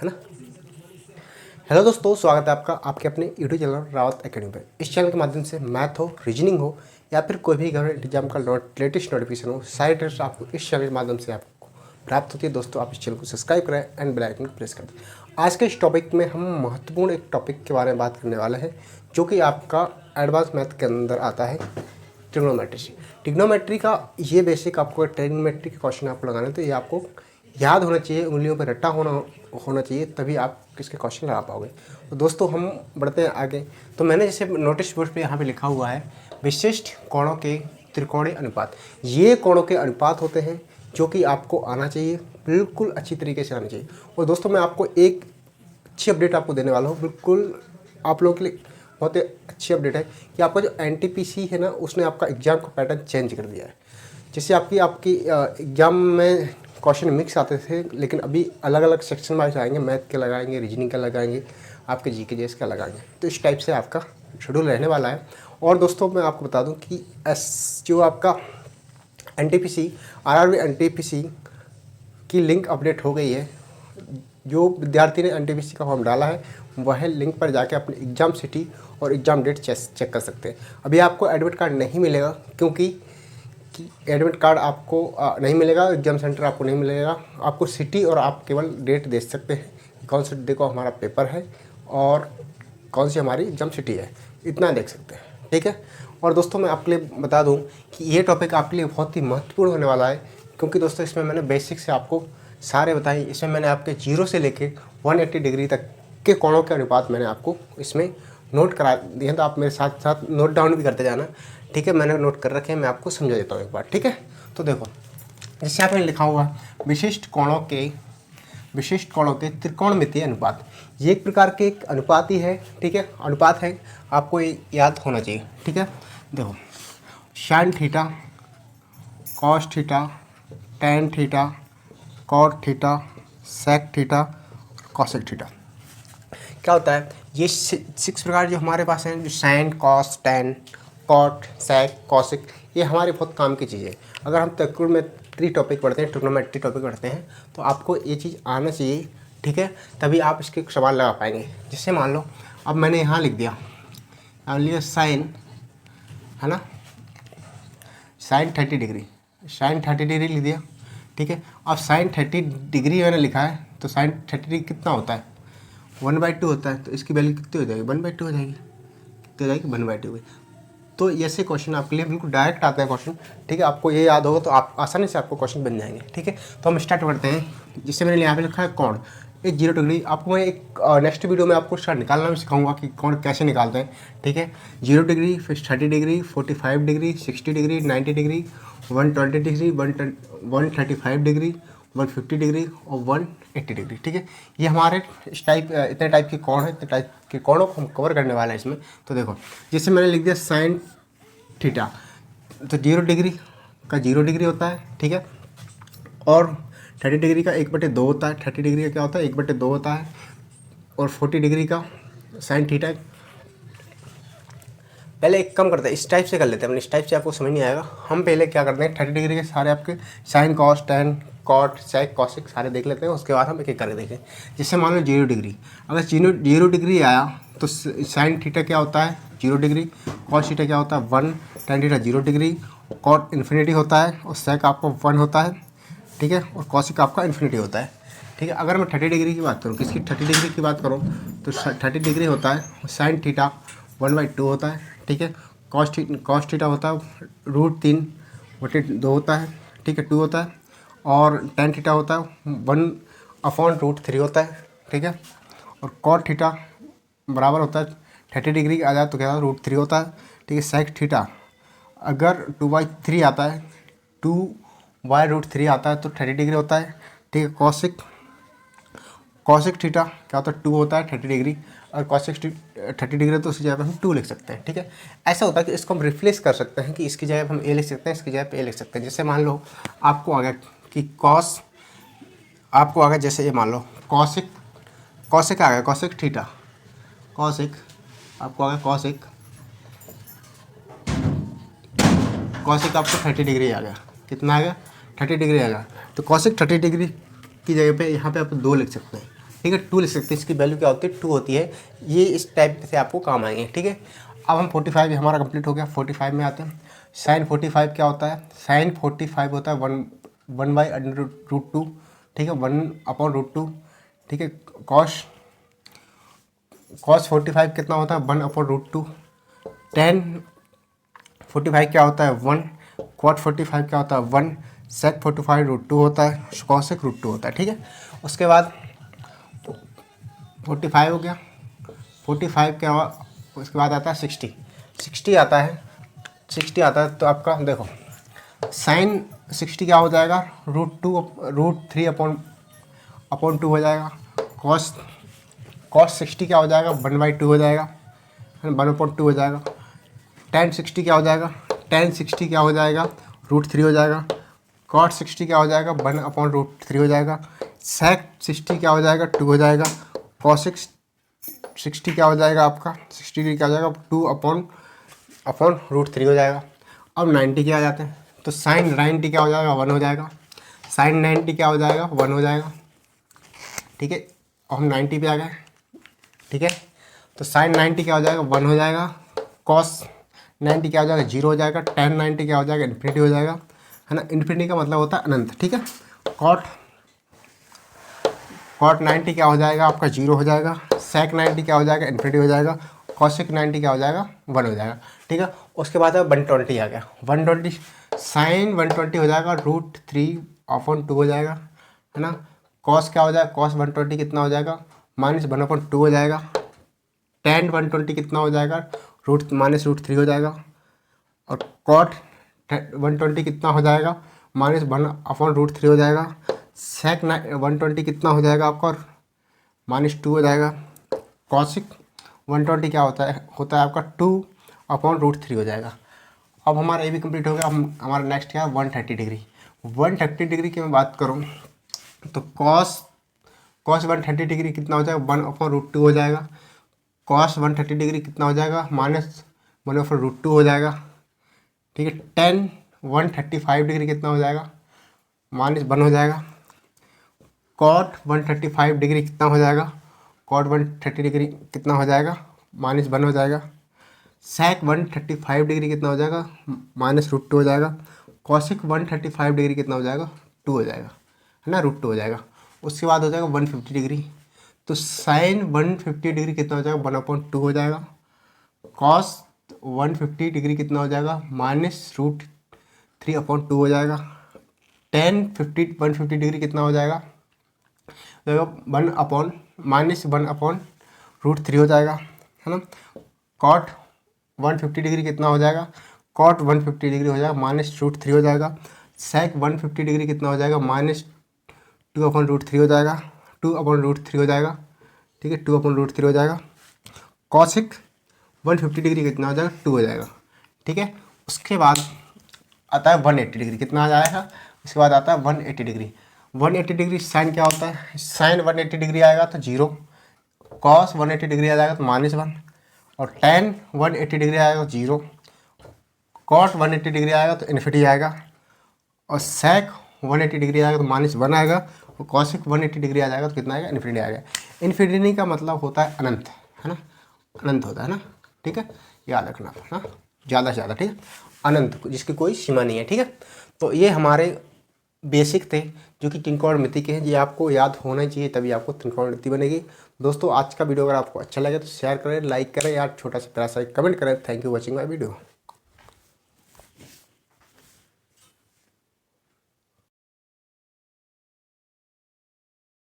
है ना। हेलो दोस्तों, स्वागत है आपका आपके अपने यूट्यूब चैनल रावत एकेडमी पर। इस चैनल के माध्यम से मैथ हो, रीजनिंग हो या फिर कोई भी गवर्नमेंट एग्जाम का लेटेस्ट नोटिफिकेशन हो, सारी डिटेल्स आपको इस चैनल के माध्यम से आपको प्राप्त होती है। दोस्तों, आप इस चैनल को सब्सक्राइब करें एंड बेल आइकन प्रेस कर दें। आज के इस टॉपिक में हम महत्वपूर्ण एक टॉपिक के बारे में बात करने वाले हैं, जो कि आपका एडवांस मैथ के अंदर आता है, ट्रिग्नोमेट्री। ट्रिग्नोमेट्री का ये बेसिक आपको ट्रिग्नोमेट्री के क्वेश्चन आपको लगाने, तो ये आपको याद होना चाहिए, उंगलियों पर रटा होना चाहिए, तभी आप किसके क्वेश्चन लगा पाओगे। तो दोस्तों, हम बढ़ते हैं आगे। तो मैंने जैसे नोटिस बोर्ड पे यहाँ पे लिखा हुआ है, विशिष्ट कोणों के त्रिकोणीय अनुपात। ये कोणों के अनुपात होते हैं जो कि आपको आना चाहिए, बिल्कुल अच्छी तरीके से आना चाहिए। और दोस्तों, मैं आपको एक अच्छी अपडेट आपको देने वाला हूँ, बिल्कुल आप लोगों के लिए बहुत ही अच्छी अपडेट है कि आपका जो एनटीपीसी है ना, उसने आपका एग्ज़ाम का पैटर्न चेंज कर दिया है। जैसे आपकी एग्ज़ाम में क्वेश्चन मिक्स आते थे, लेकिन अभी अलग अलग सेक्शन वाइज आएंगे, मैथ के लगाएंगे, रीजनिंग का लगाएंगे, आपके जीके जेएस का लगाएंगे। तो इस टाइप से आपका शेड्यूल रहने वाला है। और दोस्तों, मैं आपको बता दूं कि जो आपका एनटीपीसी आरआरबी एनटीपीसी की लिंक अपडेट हो गई है। जो विद्यार्थी ने एनटीपीसी का फॉर्म डाला है, वह लिंक पर जाके अपने एग्ज़ाम सिटी और एग्ज़ाम डेट चेक कर सकते हैं। अभी आपको एडमिट कार्ड नहीं मिलेगा, क्योंकि एडमिट कार्ड आपको नहीं मिलेगा, एग्ज़ाम सेंटर आपको नहीं मिलेगा, आपको सिटी और आप केवल डेट दे सकते हैं कि कौन सी डे को हमारा पेपर है और कौन सी हमारी एग्ज़ाम सिटी है, इतना देख सकते हैं। ठीक है। और दोस्तों, मैं आपके लिए बता दूं कि ये टॉपिक आपके लिए बहुत ही महत्वपूर्ण होने वाला है, क्योंकि दोस्तों इसमें मैंने बेसिक से आपको सारे बताए। इसमें मैंने आपके 0 से लेके 180 डिग्री तक के कोणों के अनुपात मैंने आपको इसमें नोट करा दिए, तो आप मेरे साथ साथ नोट डाउन भी करते जाना। ठीक है, मैंने नोट कर रखे हैं, मैं आपको समझा देता हूँ एक बार। ठीक है। तो देखो, जैसे आपने लिखा हुआ विशिष्ट कोणों के त्रिकोणमितीय अनुपात। ये एक प्रकार के एक अनुपात ही है। ठीक है, अनुपात है, आपको ये याद होना चाहिए। ठीक है। देखो, sine theta, cos theta, tan theta, cot theta, sec theta, cosec theta. क्या होता है, ये 6 प्रकार जो हमारे पास हैं, जो साइन, कॉस, टैन, कॉट, सेक, कॉसिक, ये हमारे बहुत काम की चीज़ है। अगर हम त्रिकोणमिति टॉपिक पढ़ते हैं, ट्रिग्नोमेट्री टॉपिक पढ़ते हैं, तो आपको ये चीज़ आना चाहिए। ठीक है, तभी आप इसके सवाल लगा पाएंगे। जैसे मान लो, अब मैंने यहाँ लिख दिया, लिया साइन, है ना, साइन 30 डिग्री, साइन 30 डिग्री लिख दिया। ठीक है, अब साइन 30 डिग्री मैंने लिखा है, तो साइन 30 डिग्री कितना होता है, 1/2 होता है। तो इसकी वैल्यू कितनी हो जाएगी, 1/2 हो जाएगी। कितनी हो जाएगी, 1/2। तो ऐसे क्वेश्चन आपके लिए बिल्कुल डायरेक्ट आते हैं क्वेश्चन। ठीक है, आपको ये याद होगा तो आप आसानी से आपको क्वेश्चन बन जाएंगे। ठीक है, तो हम स्टार्ट करते हैं। जिससे मैंने यहाँ पे लिखा है कोण, एक 0 डिग्री। आपको मैं एक नेक्स्ट वीडियो में आपको स्टार्ट निकालना भी सिखाऊंगा कि कोण कैसे निकालते हैं। ठीक है, 0 डिग्री, फिर 30 degree, 45 degree, 60 degree, 90 degree, 120 degree, 135 degree, 150 degree और 180 डिग्री। ठीक है, ये हमारे इतने टाइप के कोण है, इतने टाइप के कोणों को हम कवर करने वाले हैं इसमें। तो देखो, जैसे मैंने लिख दिया साइन थीटा, तो 0 डिग्री का 0 डिग्री होता है। ठीक है, और 30 डिग्री का 1/2 होता है। 30 डिग्री का क्या होता है, 1/2 होता है। और 40 डिग्री का साइन थीटा, पहले एक कम करते हैं, इस टाइप से कर लेते हैं। इस टाइप से आपको समझ नहीं आएगा। हम पहले क्या करते हैं, 30 डिग्री के सारे आपके साइन, कॉस, टैन, कॉट, सेक, कॉसिक सारे देख लेते हैं। उसके बाद हम एक एक करके देखें। जैसे मान लो 0 डिग्री, अगर 0 डिग्री आया तो साइन थीटा क्या होता है, 0 डिग्री। कॉस थीटा क्या होता है, 1। Tan theta 0 degree. Cot infinity होता है, और सेक आपका 1 होता है। ठीक है, और कॉसिक आपका इन्फिनिटी होता है। ठीक है, अगर मैं 30 डिग्री की बात करूँ, किसकी 30 डिग्री की बात करूँ, तो 30 डिग्री होता है साइन थीटा 1/2 होता है। ठीक है, कॉस थीटा होता है √3/2 होता है। ठीक है, 2 होता है। और टैन थीटा होता है 1/√3 होता है। ठीक है, और कॉट थीटा बराबर होता है 30 डिग्री आ जाए तो क्या √3 होता है। ठीक है, सेक थीटा अगर 2/3 आता है, 2/√3 आता है तो 30 डिग्री होता है। ठीक है, कॉसिक थीटा क्या होता है, 2 होता है 30 डिग्री। और कॉसिक 30 डिग्री तो उसकी जगह पर हम 2 लिख सकते हैं। ठीक है, ऐसा होता है कि इसको हम रिप्लेस कर सकते हैं, कि इसकी जगह पर हम ए लिख सकते हैं, इसकी जगह पर ए लिख सकते हैं। जैसे मान लो आपको आ गया कि आपको आ गया, जैसे ये मान लो कॉसिक आ गया, कॉसिक थीटा, कॉसिक आपको आ गया, कॉसिक आपको 30 डिग्री आ गया। कितना आ गया, 30 डिग्री आ गया। तो कॉसिक 30 डिग्री की जगह पे यहाँ पे आप 2 लिख सकते हैं। ठीक है, 2 लिख सकते हैं, इसकी वैल्यू क्या होती है 2 होती है। ये इस टाइप से आपको काम आएंगे। ठीक है, अब हम 45 हमारा कंप्लीट हो गया। 45 में आते हैं। साइन 45 क्या होता है, साइन 45 होता है 1/√2। ठीक है, 1/√2। ठीक है, कॉस 45 कितना होता है 1/√2। टेन 45 क्या होता है 1। क्वाट 45 क्या होता है 1। सेक 45 √2 होता है, कॉसेक √2 होता है। ठीक है, उसके बाद 45 हो गया। 45 क्या हुआ, उसके बाद आता है 60 आता है। 60 आता है तो आपका देखो साइन 60 क्या हो जाएगा √3/2 हो जाएगा। कॉस 60 क्या हो जाएगा 1/2 हो जाएगा, 1/2 हो जाएगा। टेन 60 क्या हो जाएगा, टेन 60 क्या हो जाएगा √3 हो जाएगा। कॉट 60 क्या हो जाएगा 1/√3 हो जाएगा। सेक 60 क्या हो जाएगा 2 हो जाएगा। कॉसिक 60 क्या हो जाएगा आपका 60 डिग्री क्या हो जाएगा 2/√3 हो जाएगा। अब 90 के आ जाते हैं, तो साइन 90 क्या हो जाएगा 1 हो जाएगा। साइन 90 क्या हो जाएगा 1 हो जाएगा। ठीक है, अब हम 90 पे आ गए। ठीक है, तो साइन 90 क्या हो जाएगा 1 हो जाएगा। कॉस 90 क्या हो जाएगा 0 हो जाएगा। टेन 90 क्या हो जाएगा इन्फिनिटी हो जाएगा, है ना। इन्फिनिटी का मतलब होता है अनंत। ठीक है, कॉट 90 क्या हो जाएगा आपका 0 हो जाएगा। सेक 90 क्या हो जाएगा इन्फिनिटी हो जाएगा। कॉसिक 90 क्या हो जाएगा 1 हो जाएगा। ठीक है, उसके बाद 120 आ गया। 120 साइन 120 हो जाएगा √3/2 हो जाएगा, है ना। कॉस क्या हो जाएगा कॉस 120 कितना हो जाएगा -1/2 हो जाएगा। टेन 120 कितना हो जाएगा -√3 हो जाएगा। और कॉट 120 कितना हो जाएगा -1/√3 हो जाएगा। सेक 120 कितना हो जाएगा आपका -2 हो जाएगा। कॉसिक 120 क्या होता है आपका 2/√3 हो जाएगा। अब हमारा ये भी कंप्लीट हो गया। हम हमारा नेक्स्ट क्या है 130 डिग्री। 130 डिग्री की मैं बात करूँ तो कॉस 130 डिग्री कितना हो जाएगा 1/√2 हो जाएगा। कॉस 130 डिग्री कितना हो जाएगा -1/√2 हो जाएगा। ठीक है, टेन 135 डिग्री कितना हो जाएगा -1 हो जाएगा। कॉट 135 डिग्री कितना हो जाएगा कॉट 130 डिग्री कितना हो जाएगा -1 हो जाएगा। सेक 135 डिग्री कितना हो जाएगा -√2 हो जाएगा। कॉसिक 135 डिग्री कितना हो जाएगा 2 हो जाएगा, है ना, √2 हो जाएगा। उसके बाद हो जाएगा 150 डिग्री, तो साइन 150 डिग्री कितना हो जाएगा 1/2 हो जाएगा। कॉस 150 डिग्री कितना हो जाएगा -√3/2 हो जाएगा। टेन 150 डिग्री कितना हो जाएगा -1/√3 हो जाएगा, है ना। कॉट 150 डिग्री कितना हो जाएगा कॉट 150 डिग्री हो जाएगा -√3 हो जाएगा। सेक 150 डिग्री कितना हो जाएगा -2/√3 हो जाएगा, 2/√3 हो जाएगा। ठीक है, 2/√3 हो जाएगा। कॉसिक 150 डिग्री कितना हो जाएगा 2 हो जाएगा। ठीक है, उसके बाद आता है 180 डिग्री कितना आ जाएगा। उसके बाद आता है 180 डिग्री। 180 डिग्री साइन क्या होता है, साइन 180 डिग्री आएगा तो 0। कॉस 180 डिग्री आ जाएगा तो -1। और टेन 180 डिग्री आएगा तो 0। कॉट 180 डिग्री आएगा तो इन्फिनिटी आएगा। और सेक 180 डिग्री आएगा तो -1 आएगा। और कॉसिक 180 डिग्री आ जाएगा तो कितना आएगा इन्फिनिटी आएगा। इन्फिनिटी का मतलब होता है अनंत, है ना, अनंत होता है ना। ठीक है, याद रखना ना, ज़्यादा से ज़्यादा। ठीक है, अनंत जिसकी कोई सीमा नहीं है। ठीक है, तो ये हमारे बेसिक थे जो कि त्रिकोणमिति के हैं। ये आपको याद होना चाहिए, तभी आपको त्रिकोणमिति बनेगी। दोस्तों आज का वीडियो अगर आपको अच्छा लगे तो शेयर करें, लाइक करें, यार छोटा सा प्यारा सा कमेंट करें। Thank you watching my video.